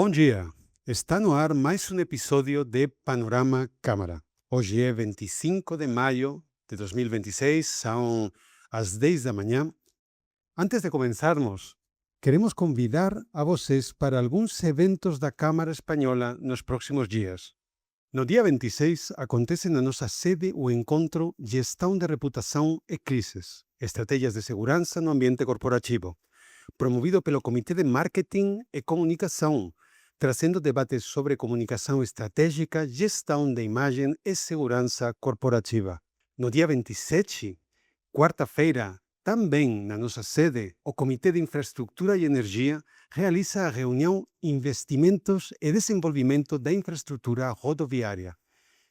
Bom dia! Está no ar mais um episódio de Panorama Câmara. Hoje é 25 de maio de 2026, são as 10 da manhã. Antes de começarmos, queremos convidar a vocês para alguns eventos da Câmara Espanhola nos próximos dias. No dia 26, acontece na nossa sede o encontro Gestão de Reputação e Crises, Estratégias de Segurança no Ambiente Corporativo, promovido pelo Comitê de Marketing e Comunicação, trazendo debates sobre comunicação estratégica, gestão de imagem e segurança corporativa. No dia 27, quarta-feira, também na nossa sede, o Comitê de Infraestrutura e Energia realiza a reunião Investimentos e Desenvolvimento da Infraestrutura Rodoviária,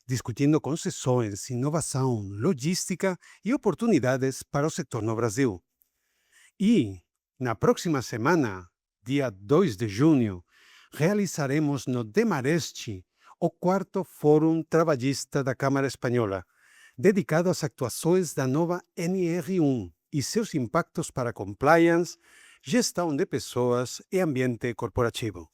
discutindo concessões, inovação, logística e oportunidades para o setor no Brasil. E, na próxima semana, dia 2 de junho, realizaremos no Demareste o quarto Fórum Trabalhista da Câmara Espanhola, dedicado às atuações da nova NR1 e seus impactos para compliance, gestão de pessoas e ambiente corporativo.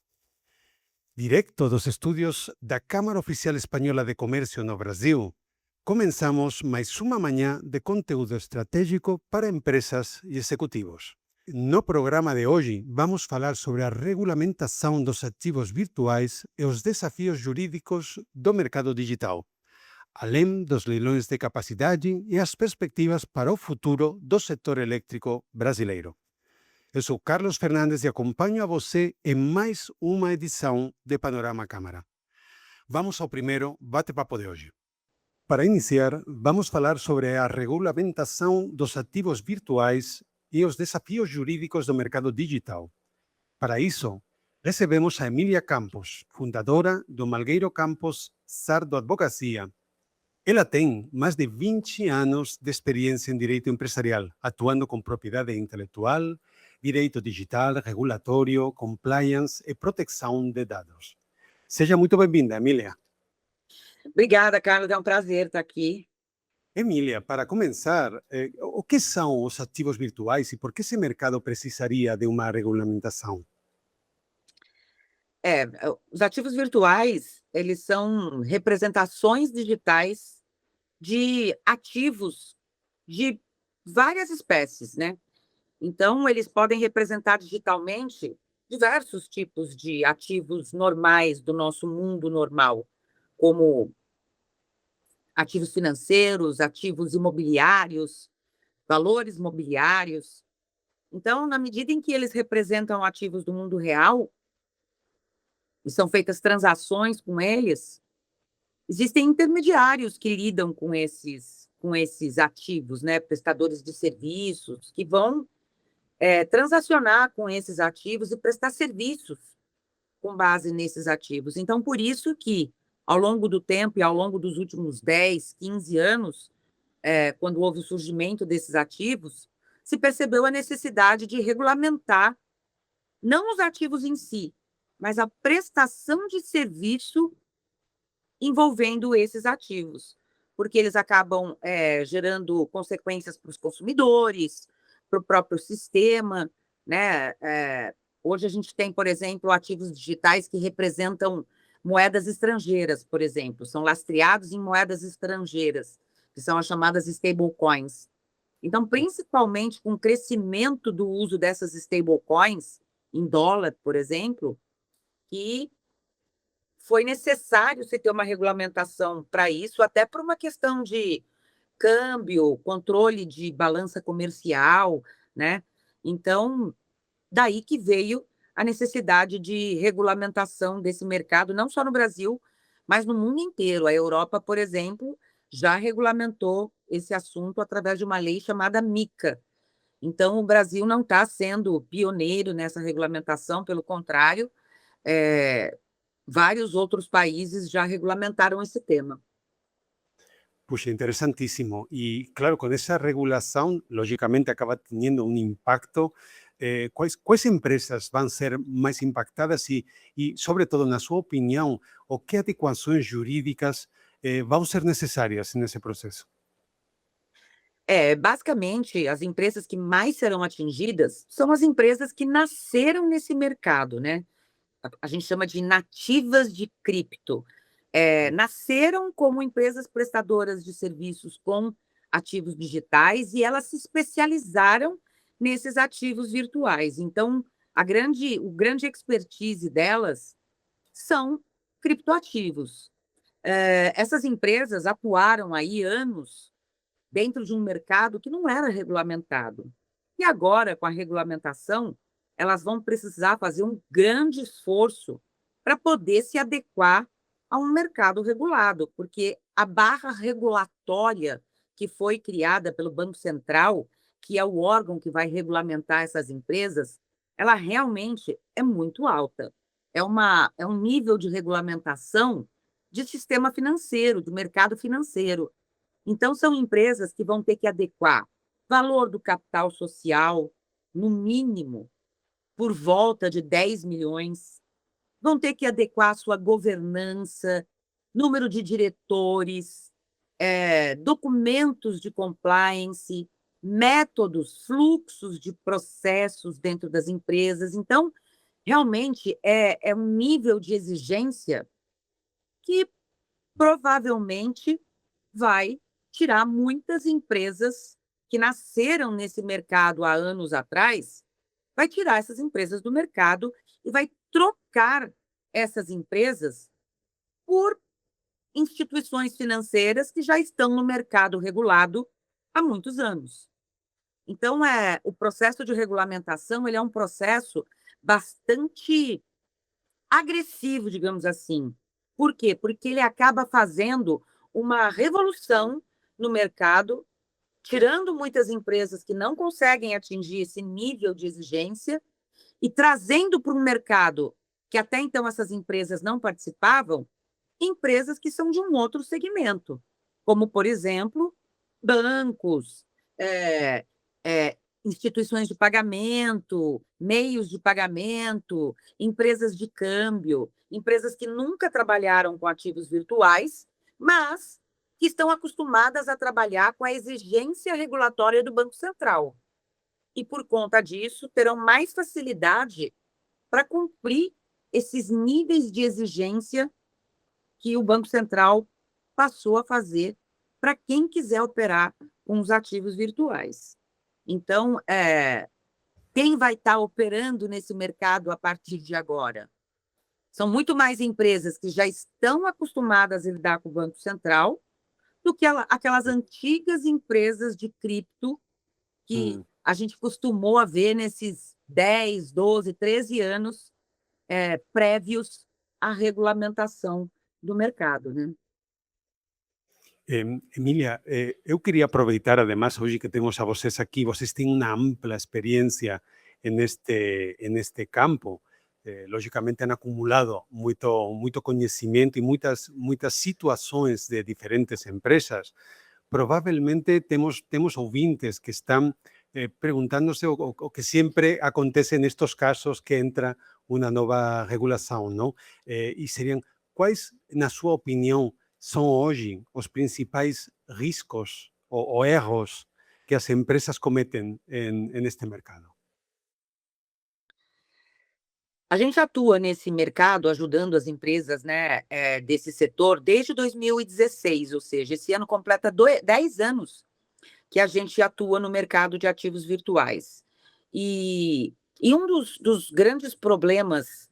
Direto dos estúdios da Câmara Oficial Espanhola de Comércio no Brasil, começamos mais uma manhã de conteúdo estratégico para empresas e executivos. No programa de hoje, vamos falar sobre a regulamentação dos ativos virtuais e os desafios jurídicos do mercado digital, além dos leilões de capacidade e as perspectivas para o futuro do setor elétrico brasileiro. Eu sou Carlos Fernandes e acompanho a você em mais uma edição de Panorama Câmara. Vamos ao primeiro bate-papo de hoje. Para iniciar, vamos falar sobre a regulamentação dos ativos virtuais e os desafios jurídicos do mercado digital. Para isso, recebemos a Emília Campos, fundadora do Malgueiro Campos Sardo Advocacia. Ela tem mais de 20 anos de experiência em direito empresarial, atuando com propriedade intelectual, direito digital, regulatório, compliance e proteção de dados. Seja muito bem-vinda, Emília. Obrigada, Carlos, é um prazer estar aqui. Emília, para começar, o que são os ativos virtuais e por que esse mercado precisaria de uma regulamentação? Os ativos virtuais, eles são representações digitais de ativos de várias espécies, né? Então, eles podem representar digitalmente diversos tipos de ativos normais do nosso mundo normal, como ativos financeiros, ativos imobiliários, valores mobiliários. Então, na medida em que eles representam ativos do mundo real e são feitas transações com eles, existem intermediários que lidam com esses ativos, né? Prestadores de serviços que vão transacionar com esses ativos e prestar serviços com base nesses ativos. Então, por isso que, ao longo do tempo e ao longo dos últimos 10, 15 anos, quando houve o surgimento desses ativos, se percebeu a necessidade de regulamentar não os ativos em si, mas a prestação de serviço envolvendo esses ativos, porque eles acabam gerando consequências para os consumidores, para o próprio sistema, né? Hoje a gente tem, por exemplo, ativos digitais que representam moedas estrangeiras, por exemplo, são lastreados em moedas estrangeiras, que são as chamadas stablecoins. Então, principalmente com o crescimento do uso dessas stablecoins, em dólar, por exemplo, que foi necessário se ter uma regulamentação para isso, até por uma questão de câmbio, controle de balança comercial, né? Então, daí que veio a necessidade de regulamentação desse mercado, não só no Brasil, mas no mundo inteiro. A Europa, por exemplo, já regulamentou esse assunto através de uma lei chamada MiCA. Então, o Brasil não está sendo pioneiro nessa regulamentação, pelo contrário, vários outros países já regulamentaram esse tema. Puxa, interessantíssimo. E, claro, com essa regulação, logicamente, acaba tendo um impacto. Quais empresas vão ser mais impactadas sobretudo, na sua opinião, o que adequações jurídicas vão ser necessárias nesse processo? Basicamente, as empresas que mais serão atingidas são as empresas que nasceram nesse mercado, né? a gente chama de nativas de cripto. Nasceram como empresas prestadoras de serviços com ativos digitais e elas se especializaram nesses ativos virtuais. Então, o grande expertise delas são criptoativos. Essas empresas atuaram aí anos dentro de um mercado que não era regulamentado. E agora, com a regulamentação, elas vão precisar fazer um grande esforço para poder se adequar a um mercado regulado, porque a barra regulatória que foi criada pelo Banco Central, que é o órgão que vai regulamentar essas empresas, ela realmente é muito alta. É um nível de regulamentação de sistema financeiro, de mercado financeiro. Então, são empresas que vão ter que adequar valor do capital social, no mínimo, por volta de 10 milhões, vão ter que adequar a sua governança, número de diretores, documentos de compliance, métodos, fluxos de processos dentro das empresas. Então, realmente, é um nível de exigência que provavelmente vai tirar muitas empresas que nasceram nesse mercado há anos atrás, vai tirar essas empresas do mercado e vai trocar essas empresas por instituições financeiras que já estão no mercado regulado há muitos anos. Então, o processo de regulamentação ele é um processo bastante agressivo, digamos assim. Por quê? Porque ele acaba fazendo uma revolução no mercado, tirando muitas empresas que não conseguem atingir esse nível de exigência e trazendo para um mercado que até então essas empresas não participavam, empresas que são de um outro segmento, como, por exemplo, bancos, é, instituições de pagamento, meios de pagamento, empresas de câmbio, empresas que nunca trabalharam com ativos virtuais, mas que estão acostumadas a trabalhar com a exigência regulatória do Banco Central. E, por conta disso, terão mais facilidade para cumprir esses níveis de exigência que o Banco Central passou a fazer para quem quiser operar com os ativos virtuais. Então, quem vai estar operando nesse mercado a partir de agora? São muito mais empresas que já estão acostumadas a lidar com o Banco Central do que aquelas antigas empresas de cripto que a gente costumou a ver nesses 10, 12, 13 anos prévios à regulamentação do mercado, né? Emília, eu queria aproveitar, además, hoje que temos a vocês aqui, vocês têm uma ampla experiência neste campo. Logicamente, han acumulado muito conhecimento e muitas situações de diferentes empresas. Provavelmente temos ouvintes que estão perguntando-se o que sempre acontece nestes casos que entra uma nova regulação, não? E seriam, quais, na sua opinião, são hoje os principais riscos ou erros que as empresas cometem neste mercado? A gente atua nesse mercado ajudando as empresas, né, desse setor desde 2016, ou seja, esse ano completa 10 anos que a gente atua no mercado de ativos virtuais. E um dos grandes problemas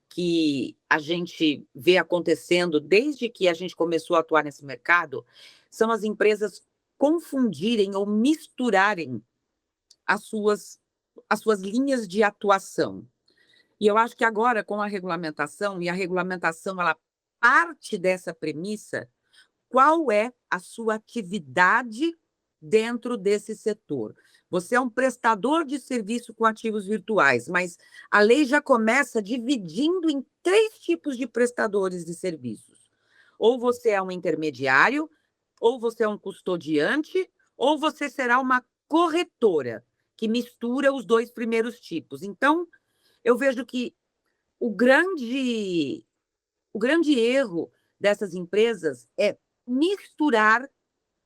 que a gente vê acontecendo desde que a gente começou a atuar nesse mercado são as empresas confundirem ou misturarem as suas linhas de atuação. E eu acho que agora, com a regulamentação, e a regulamentação ela parte dessa premissa, qual é a sua atividade dentro desse setor? Você é um prestador de serviço com ativos virtuais, mas a lei já começa dividindo em 3 tipos de prestadores de serviços. Ou você é um intermediário, ou você é um custodiante, ou você será uma corretora, que mistura os 2 primeiros tipos. Então, eu vejo que o grande erro dessas empresas é misturar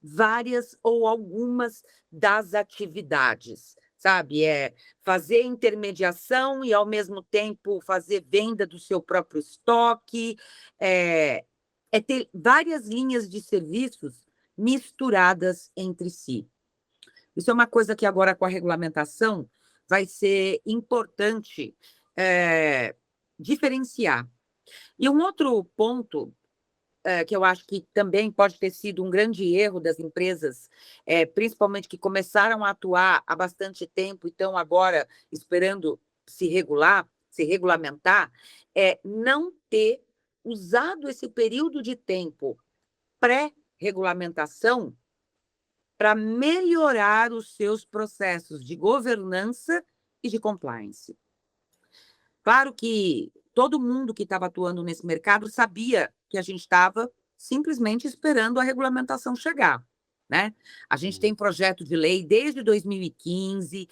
várias ou algumas das atividades, sabe? É fazer intermediação e, ao mesmo tempo, fazer venda do seu próprio estoque, é, é ter várias linhas de serviços misturadas entre si. Isso é uma coisa que agora, com a regulamentação, vai ser importante diferenciar. E um outro ponto que eu acho que também pode ter sido um grande erro das empresas, principalmente que começaram a atuar há bastante tempo e estão agora esperando se regular, se regulamentar, é não ter usado esse período de tempo pré-regulamentação para melhorar os seus processos de governança e de compliance. Claro que todo mundo que estava atuando nesse mercado sabia que a gente estava simplesmente esperando a regulamentação chegar, né? A gente tem projeto de lei desde 2015,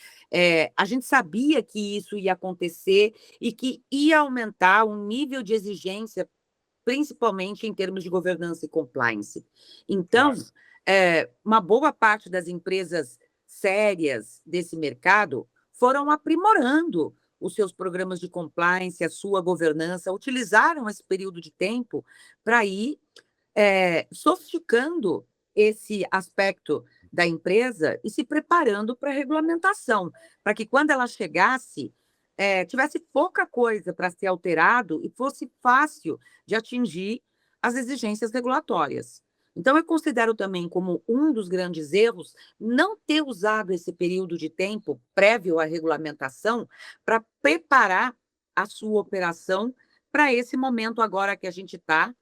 a gente sabia que isso ia acontecer e que ia aumentar o nível de exigência, principalmente em termos de governança e compliance. Então, Claro. uma boa parte das empresas sérias desse mercado foram aprimorando os seus programas de compliance, a sua governança, utilizaram esse período de tempo para ir sofisticando esse aspecto da empresa e se preparando para a regulamentação, para que quando ela chegasse, tivesse pouca coisa para ser alterado e fosse fácil de atingir as exigências regulatórias. Então, eu considero também como um dos grandes erros não ter usado esse período de tempo prévio à regulamentação para preparar a sua operação para esse momento agora que a gente está,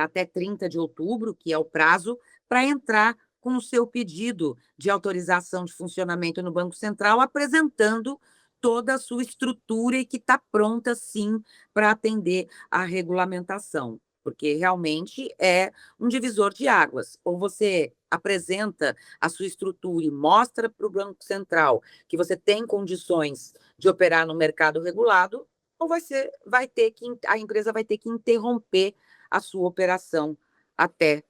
até 30 de outubro, que é o prazo, para entrar com o seu pedido de autorização de funcionamento no Banco Central, apresentando toda a sua estrutura e que está pronta, sim, para atender à regulamentação, porque realmente é um divisor de águas. Ou você apresenta a sua estrutura e mostra para o Banco Central que você tem condições de operar no mercado regulado, ou a empresa vai ter que interromper a sua operação até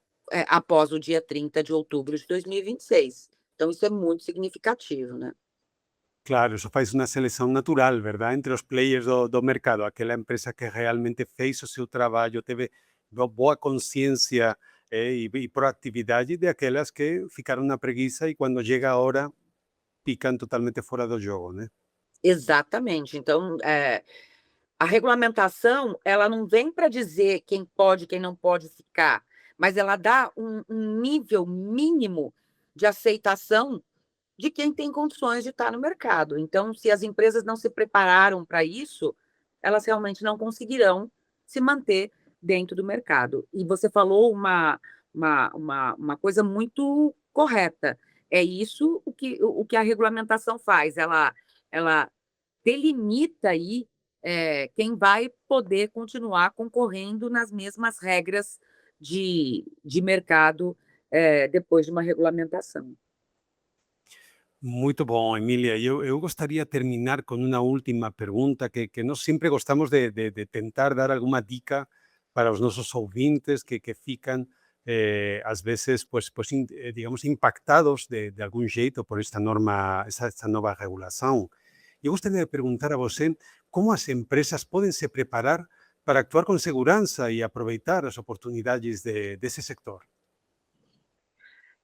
após o dia 30 de outubro de 2026. Então, isso é muito significativo, né? Claro, eso faz unha selección natural, verdad, entre os players do mercado, aquela empresa que realmente fez o seu traballo, teve boa consciencia e proactividade, de aquelas que ficaron na preguiça e quando chega a hora pican totalmente fora do jogo, né? Exatamente. Então, a regulamentação, ela não vem para dizer quem pode, quem não pode ficar, mas ela dá um nível mínimo de aceitação de quem tem condições de estar no mercado. Então, se as empresas não se prepararam para isso, elas realmente não conseguirão se manter dentro do mercado. E você falou uma coisa muito correta. É isso o que a regulamentação faz. Ela delimita aí quem vai poder continuar concorrendo nas mesmas regras de mercado depois de uma regulamentação. Muito bom, Emília. Eu gostaria de terminar com uma última pergunta que nós sempre gostamos de tentar dar alguma dica para os nossos ouvintes que ficam, às vezes, digamos, impactados de algum jeito por esta norma, esta nova regulação. Eu gostaria de perguntar a você como as empresas podem se preparar para actuar com segurança e aproveitar as oportunidades desse sector.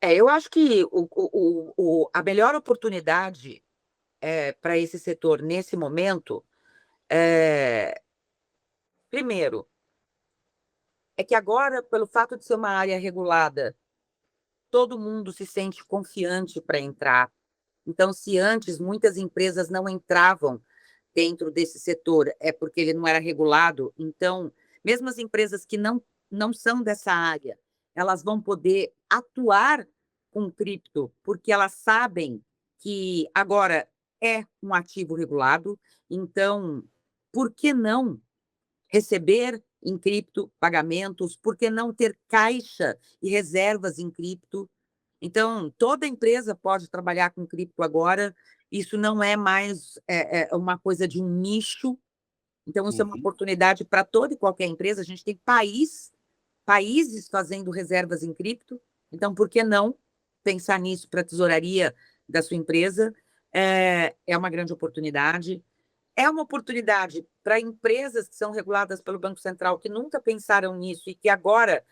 Eu acho que a melhor oportunidade para esse setor nesse momento, primeiro, é que agora, pelo fato de ser uma área regulada, todo mundo se sente confiante para entrar. Então, se antes muitas empresas não entravam dentro desse setor, é porque ele não era regulado, então, mesmo as empresas que não são dessa área, elas vão poder atuar com cripto, porque elas sabem que agora é um ativo regulado, então, por que não receber em cripto pagamentos? Por que não ter caixa e reservas em cripto? Então, toda empresa pode trabalhar com cripto agora, isso não é mais uma coisa de um nicho, então isso é uma Uhum. oportunidade para toda e qualquer empresa. A gente tem países fazendo reservas em cripto, então por que não pensar nisso para a tesouraria da sua empresa? é uma grande oportunidade. É uma oportunidade para empresas que são reguladas pelo Banco Central, que nunca pensaram nisso e que agora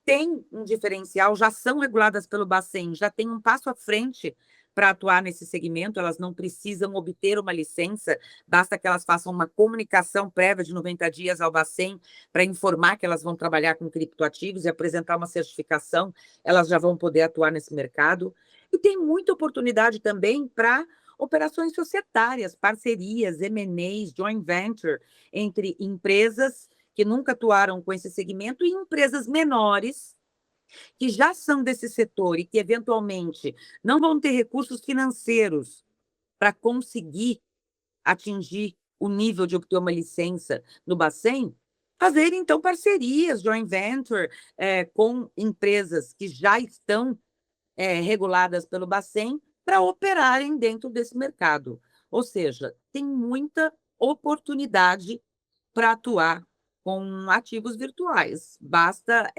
têm um diferencial, já são reguladas pelo Bacen, já têm um passo à frente para atuar nesse segmento, elas não precisam obter uma licença, basta que elas façam uma comunicação prévia de 90 dias ao Bacen para informar que elas vão trabalhar com criptoativos e apresentar uma certificação, elas já vão poder atuar nesse mercado. E tem muita oportunidade também para operações societárias, parcerias, M&As, joint venture, entre empresas que nunca atuaram com esse segmento e empresas menores que já são desse setor e que, eventualmente, não vão ter recursos financeiros para conseguir atingir o nível de obter uma licença no Bacen, fazer, então, parcerias, joint venture, com empresas que já estão reguladas pelo Bacen para operarem dentro desse mercado. Ou seja, tem muita oportunidade para atuar com ativos virtuais. Basta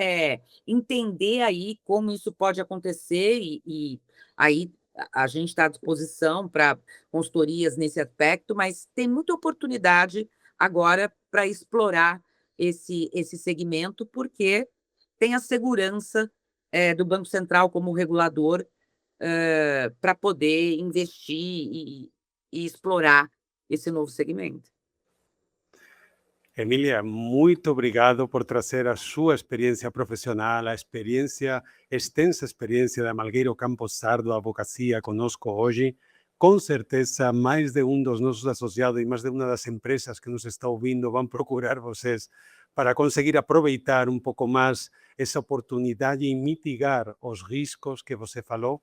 entender aí como isso pode acontecer e aí a gente está à disposição para consultorias nesse aspecto, mas tem muita oportunidade agora para explorar esse segmento, porque tem a segurança do Banco Central como regulador para poder investir e explorar esse novo segmento. Emília, muito obrigado por trazer a sua experiência profissional, a experiência, extensa experiência da Malgueiro Campos Sardo Advocacia conosco hoje. Com certeza, mais de um dos nossos associados e mais de uma das empresas que nos está ouvindo vão procurar vocês para conseguir aproveitar um pouco mais essa oportunidade e mitigar os riscos que você falou.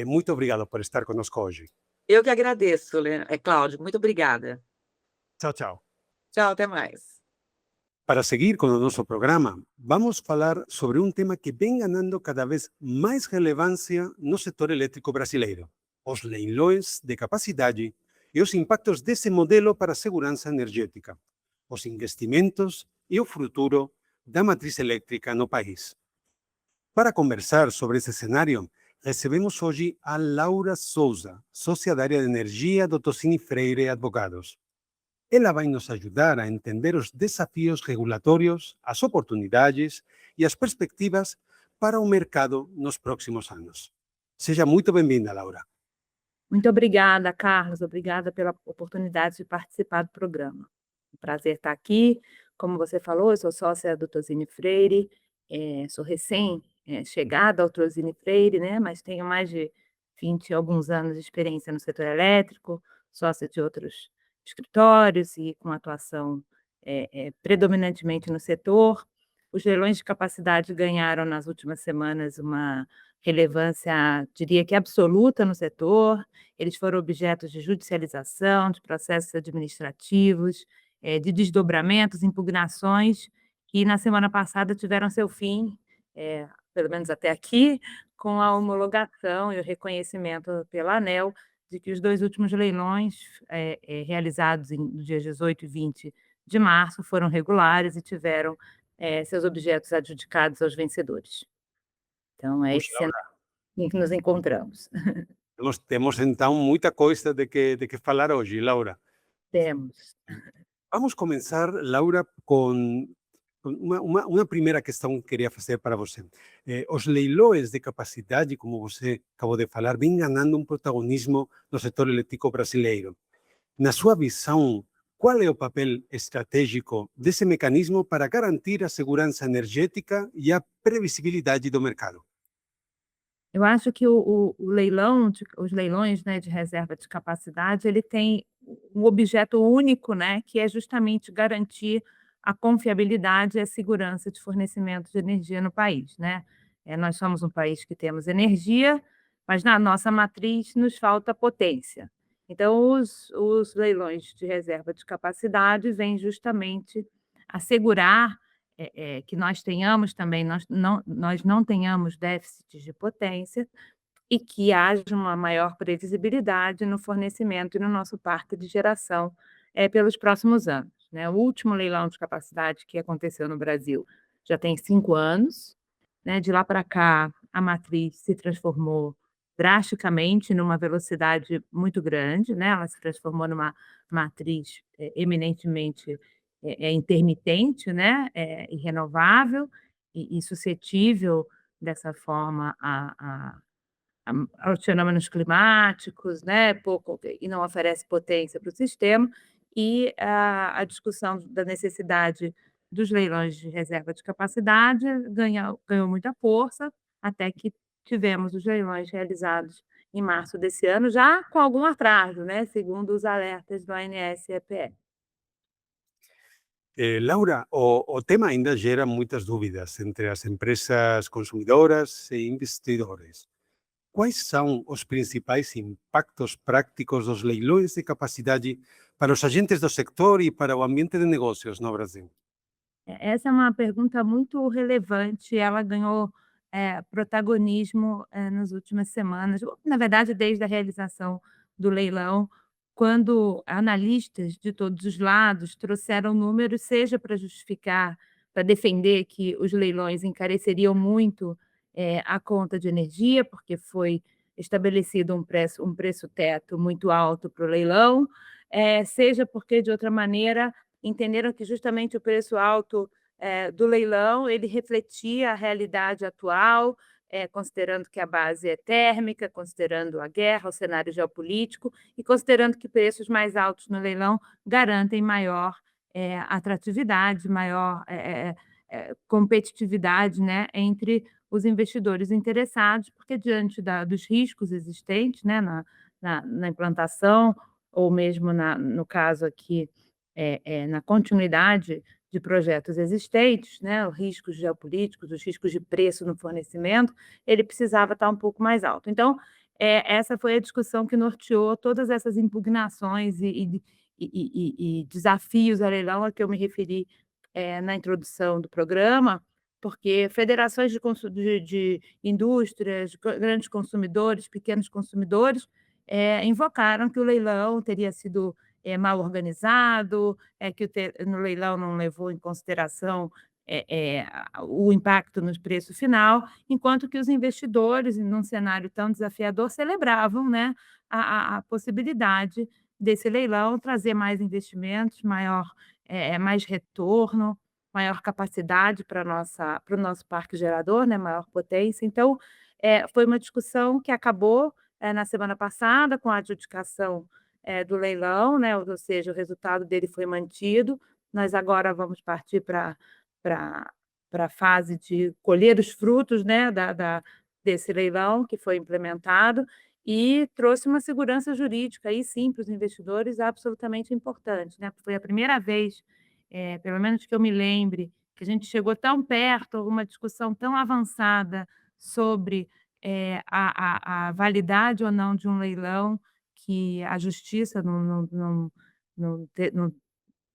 Muito obrigado por estar conosco hoje. Eu que agradeço, Cláudio. Muito obrigada. Tchau, tchau. Tchau, até mais. Para seguir con nuestro programa, vamos a hablar sobre un tema que ven ganando cada vez más relevancia no sector eléctrico brasileiro, os leilões de capacidade e os impactos desse modelo para a segurança energética, os investimentos e o futuro da matriz eléctrica no país. Para conversar sobre esse cenário, recebemos hoje a Laura Souza, sócia da área de energia do Tocini Freire Advogados. Ela vai nos ajudar a entender os desafios regulatórios, as oportunidades e as perspectivas para o mercado nos próximos anos. Seja muito bem-vinda, Laura. Muito obrigada, Carlos. Obrigada pela oportunidade de participar do programa. Um prazer estar aqui. Como você falou, eu sou sócia do Tocini Freire, sou recém-chegada ao Tocini Freire, né? Mas tenho mais de 20 e alguns anos de experiência no setor elétrico, sócia de outros escritórios e com atuação predominantemente no setor. Os leilões de capacidade ganharam nas últimas semanas uma relevância, diria que absoluta no setor. Eles foram objetos de judicialização, de processos administrativos, de desdobramentos, impugnações, que na semana passada tiveram seu fim, pelo menos até aqui, com a homologação e o reconhecimento pela ANEEL de que os 2 últimos leilões realizados no dia 18 e 20 de março foram regulares e tiveram seus objetos adjudicados aos vencedores. Então, é Puxa, esse cenário em que nos encontramos. Temos então muita coisa de que falar hoje, Laura. Temos. Vamos começar, Laura, com uma primeira questão que queria fazer para você. Os leilões de capacidade, como você acabou de falar, vêm ganhando um protagonismo no setor elétrico brasileiro. Na sua visão, qual é o papel estratégico desse mecanismo para garantir a segurança energética e a previsibilidade do mercado? Eu acho que os leilões, né, de reserva de capacidade, ele tem um objeto único, né, que é justamente garantir a confiabilidade e a segurança de fornecimento de energia no país, né. Nós somos um país que temos energia, mas na nossa matriz nos falta potência. Então os leilões de reserva de capacidade vêm justamente assegurar que nós tenhamos também, nós não tenhamos déficits de potência e que haja uma maior previsibilidade no fornecimento e no nosso parque de geração pelos próximos anos, né. O último leilão de capacidade que aconteceu no Brasil já tem 5 anos, né. De lá para cá, a matriz se transformou drasticamente, numa velocidade muito grande, né, ela se transformou numa matriz, eminentemente, intermitente, né, e renovável, e suscetível dessa forma aos fenômenos climáticos, né, pouco e não oferece potência para o sistema, e a discussão da necessidade dos leilões de reserva de capacidade ganhou muita força, até que tivemos os leilões realizados em março desse ano, já com algum atraso, né, segundo os alertas do ANS e EPE. Laura, o tema ainda gera muitas dúvidas entre as empresas consumidoras e investidores. Quais são os principais impactos prácticos dos leilões de capacidade para os agentes do sector e para o ambiente de negócios no Brasil? Essa é uma pergunta muito relevante, ela ganhou, protagonismo, nas últimas semanas, ou, na verdade, desde a realização do leilão, quando analistas de todos os lados trouxeram números, seja para justificar, para defender que os leilões encareceriam muito, a conta de energia, porque foi estabelecido um preço teto muito alto para o leilão, seja porque, de outra maneira, entenderam que justamente o preço alto, do leilão, ele refletia a realidade atual, considerando que a base é térmica, considerando a guerra, o cenário geopolítico e considerando que preços mais altos no leilão garantem maior, atratividade, maior, competitividade, né, entre os investidores interessados, porque diante dos riscos existentes, né, na implantação ou mesmo no caso aqui, na continuidade de projetos existentes, né, os riscos geopolíticos, os riscos de preço no fornecimento, ele precisava estar um pouco mais alto. Então, essa foi a discussão que norteou todas essas impugnações e desafios a leilão a que eu me referi, na introdução do programa, porque federações de indústrias, grandes consumidores, pequenos consumidores, invocaram que o leilão teria sido mal organizado, que no leilão não levou em consideração o impacto no preço final, enquanto que os investidores, num cenário tão desafiador, celebravam, né, a possibilidade desse leilão trazer mais investimentos, mais retorno, maior capacidade para o nosso parque gerador, né, maior potência. Então, foi uma discussão que acabou na semana passada com a adjudicação do leilão, né, ou seja, o resultado dele foi mantido. Nós agora vamos partir para a fase de colher os frutos, né, desse leilão que foi implementado e trouxe uma segurança jurídica, aí sim, para os investidores, absolutamente importante, né? Foi a primeira vez, pelo menos que eu me lembre, que a gente chegou tão perto, uma discussão tão avançada sobre a validade ou não de um leilão, que a justiça não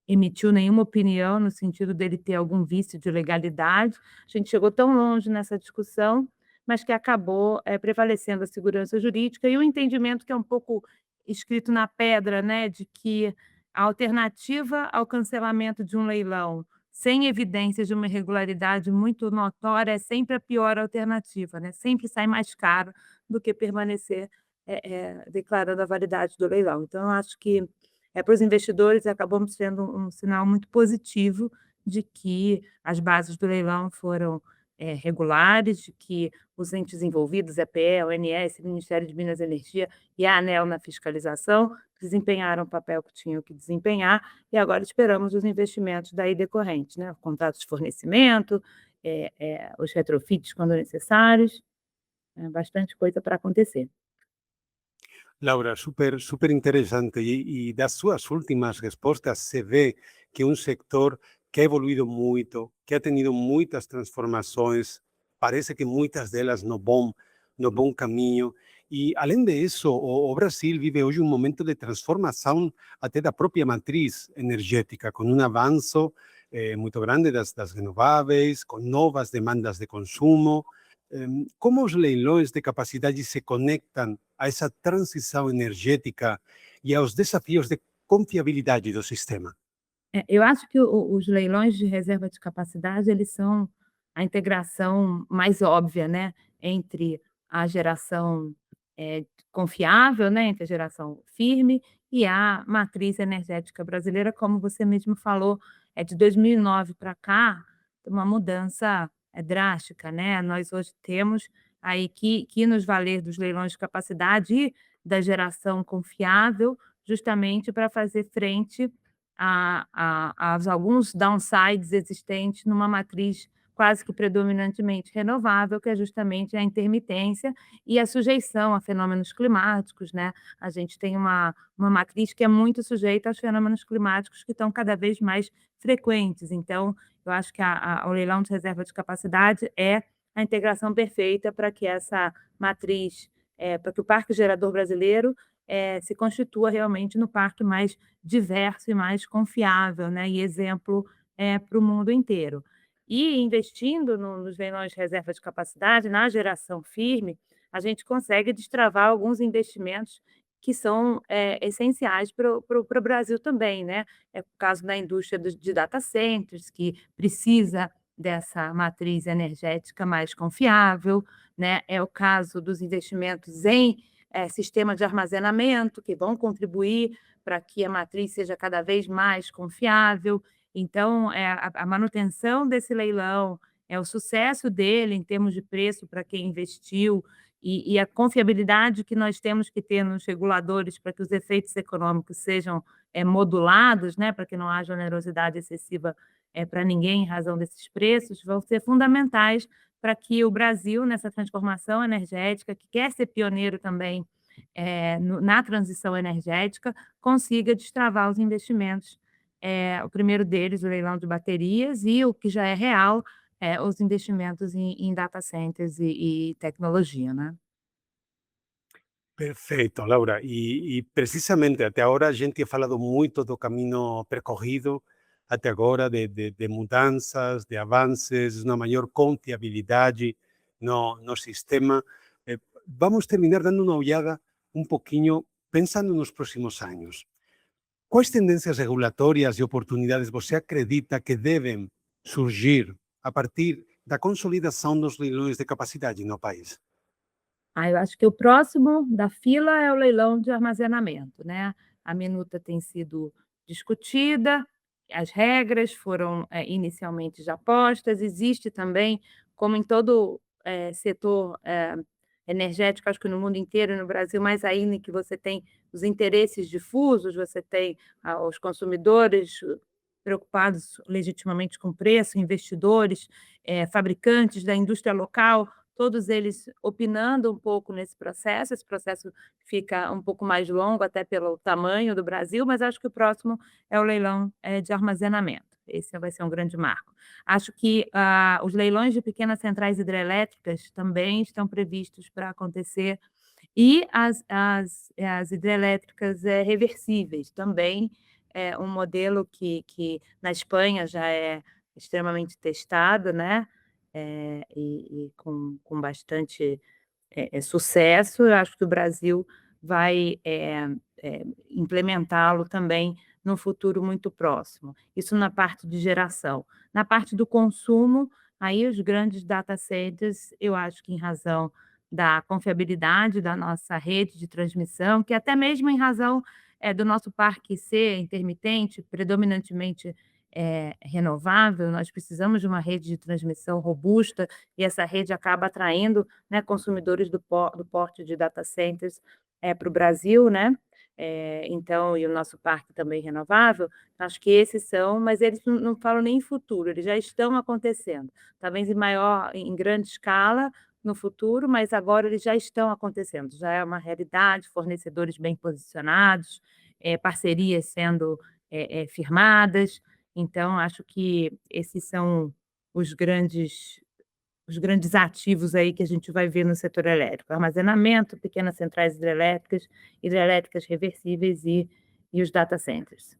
emitiu nenhuma opinião no sentido dele ter algum vício de legalidade. A gente chegou tão longe nessa discussão, mas que acabou, prevalecendo a segurança jurídica e o entendimento que é um pouco escrito na pedra, né, de que a alternativa ao cancelamento de um leilão, sem evidências de uma irregularidade muito notória, é sempre a pior alternativa, né, sempre sai mais caro do que permanecer, declarando a validade do leilão. Então eu acho que para os investidores acabou sendo um sinal muito positivo de que as bases do leilão foram, regulares, de que os entes envolvidos, EPE, ONS, Ministério de Minas e Energia e a ANEEL na fiscalização, desempenharam o papel que tinham que desempenhar, e agora esperamos os investimentos daí decorrentes, né, contratos de fornecimento, os retrofits quando necessários, bastante coisa para acontecer. Laura, súper interesante. E das suas últimas respostas se vê que é um sector que ha evoluído muito, que ha tenido muitas transformações, parece que muitas delas no bom caminho. E, além disso, o Brasil vive hoje um momento de transformação até da própria matriz energética, com um avanço muito grande das renováveis, com novas demandas de consumo. Como os leilões de capacidade se conectam a essa transição energética e aos desafios de confiabilidade do sistema? Eu acho que os leilões de reserva de capacidade, eles são a integração mais óbvia, né, entre a geração, confiável, né, entre a geração firme e a matriz energética brasileira, como você mesmo falou, de 2009 para cá, uma mudança drástica, né? Nós hoje temos aí que nos valer dos leilões de capacidade e da geração confiável, justamente para fazer frente a alguns downsides existentes numa matriz quase que predominantemente renovável, que é justamente a intermitência e a sujeição a fenômenos climáticos, né? A gente tem uma matriz que é muito sujeita aos fenômenos climáticos que estão cada vez mais frequentes. Então, eu acho que o leilão de reserva de capacidade é a integração perfeita para que essa matriz, para que o parque gerador brasileiro se constitua realmente no parque mais diverso e mais confiável, né? E exemplo para o mundo inteiro. E investindo nos leilões de reserva de capacidade, na geração firme, a gente consegue destravar alguns investimentos que são essenciais para o Brasil também, né? É o caso da indústria de data centers, que precisa dessa matriz energética mais confiável, né? É o caso dos investimentos em sistemas de armazenamento, que vão contribuir para que a matriz seja cada vez mais confiável. Então, a manutenção desse leilão, o sucesso dele em termos de preço para quem investiu e a confiabilidade que nós temos que ter nos reguladores para que os efeitos econômicos sejam modulados, né, para que não haja onerosidade excessiva para ninguém em razão desses preços, vão ser fundamentais para que o Brasil, nessa transformação energética, que quer ser pioneiro também na transição energética, consiga destravar os investimentos. O primeiro deles, o leilão de baterias, e o que já é real, os investimentos em data centers e tecnologia, né? Perfeito, Laura. E precisamente até agora a gente tem falado muito do caminho percorrido até agora, de mudanças, de avanços, uma maior confiabilidade no sistema. Vamos terminar dando uma olhada um pouquinho, pensando nos próximos anos. Quais tendências regulatórias e oportunidades você acredita que devem surgir a partir da consolidação dos leilões de capacidade no país? Eu acho que o próximo da fila é o leilão de armazenamento, né? A minuta tem sido discutida, as regras foram inicialmente já postas, existe também, como em todo setor energético, acho que no mundo inteiro, no Brasil mais ainda, em que você tem os interesses difusos, você tem os consumidores preocupados legitimamente com preço, investidores, fabricantes da indústria local, todos eles opinando um pouco nesse processo. Esse processo fica um pouco mais longo, até pelo tamanho do Brasil, mas acho que o próximo é o leilão de armazenamento. Esse vai ser um grande marco. Acho que os leilões de pequenas centrais hidrelétricas também estão previstos para acontecer, e as hidrelétricas reversíveis também, um modelo que na Espanha já é extremamente testado, né? E com bastante sucesso. Eu acho que o Brasil vai implementá-lo também no futuro muito próximo. Isso na parte de geração. Na parte do consumo, aí os grandes data centers, eu acho que em razão da confiabilidade da nossa rede de transmissão, que até mesmo em razão do nosso parque ser intermitente, predominantemente renovável, nós precisamos de uma rede de transmissão robusta, e essa rede acaba atraindo, né, consumidores do porte de data centers para o Brasil, né? Então, e o nosso parque também renovável, acho que esses são, mas eles não falam nem em futuro, eles já estão acontecendo, talvez em grande escala no futuro, mas agora eles já estão acontecendo, já é uma realidade, fornecedores bem posicionados, parcerias sendo firmadas. Então, acho que esses são os grandes ativos aí que a gente vai ver no setor elétrico: armazenamento, pequenas centrais hidrelétricas reversíveis e os data centers.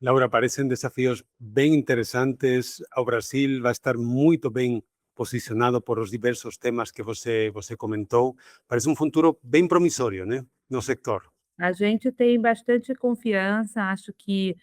Laura, parecem desafios bem interessantes. O Brasil vai estar muito bem posicionado por os diversos temas que você comentou. Parece um futuro bem promissório, né, no sector. A gente tem bastante confiança, acho que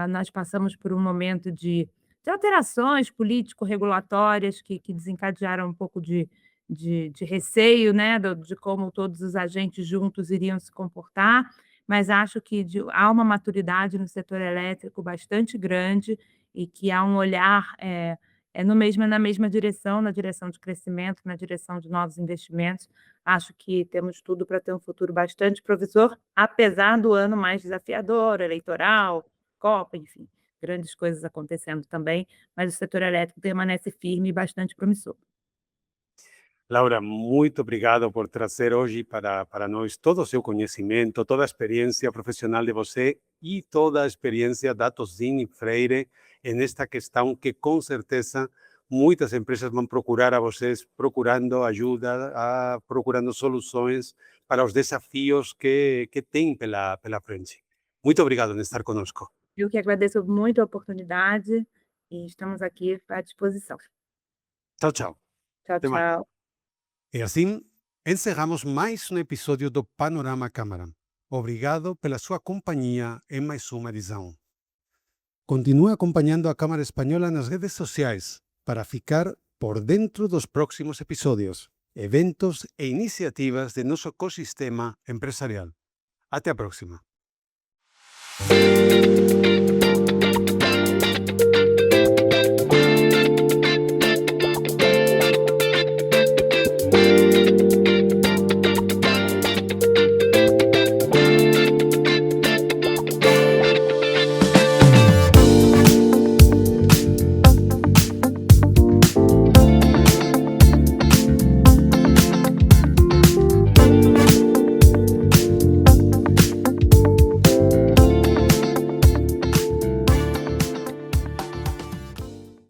nós passamos por um momento de alterações político-regulatórias que desencadearam um pouco de de receio, né, de como todos os agentes juntos iriam se comportar, mas acho que há uma maturidade no setor elétrico bastante grande e que há um olhar na mesma direção, na direção de crescimento, na direção de novos investimentos. Acho que temos tudo para ter um futuro bastante promissor, apesar do ano mais desafiador, eleitoral, Copa, enfim, grandes coisas acontecendo também, mas o setor elétrico permanece firme e bastante promissor. Laura, muito obrigado por trazer hoje para nós todo o seu conhecimento, toda a experiência profissional de você e toda a experiência da Tozini Freire nesta questão que, com certeza, muitas empresas vão procurar a vocês, procurando ajuda, procurando soluções para os desafios que têm pela frente. Muito obrigado por estar conosco. Eu que agradeço muito a oportunidade e estamos aqui à disposição. Tchau, tchau. Tchau, Até mais. tchau. E assim, encerramos mais um episódio do Panorama Câmara. Obrigado pela sua companhia em mais uma edição. Continue acompanhando a Câmara Espanhola nas redes sociais para ficar por dentro dos próximos episódios, eventos e iniciativas de nosso ecossistema empresarial. Até a próxima.